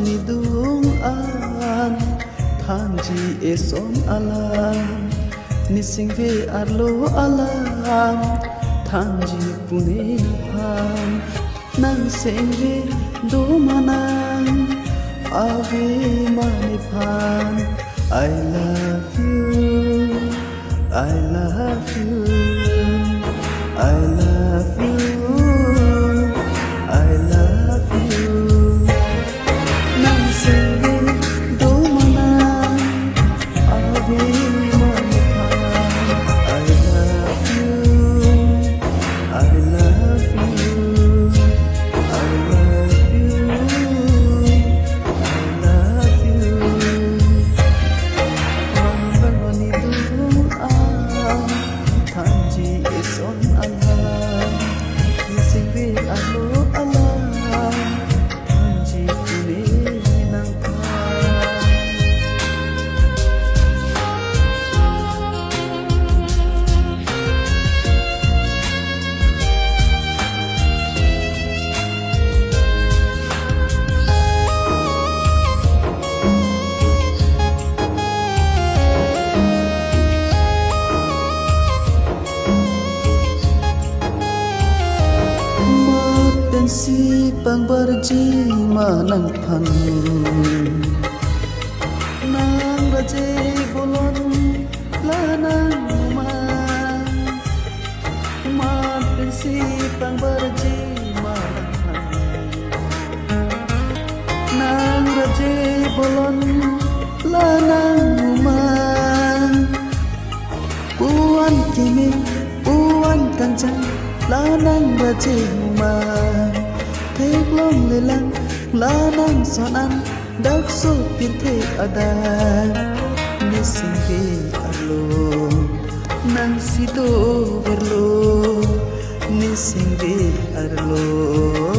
ni dung an thanji eson alam nising ve arlo alam thanji pune phan nang sing ve do manang ave mani phan I love you I love you I love you I love you nang sing ve do manang ave mani phan I love you I love you I love you I love you Rangani dung an thanji eson alam nising ve alo alam thanji pune nang phan si pang barji manang phan nang raje bolon la nang ma si pang barji manang phan nang raje bolon la nang puan kimi puan kanjang la nang raje thek long le lang la nang son an dak so pin the ada ni sing ve alo nang si do verlo ni sing ve arlo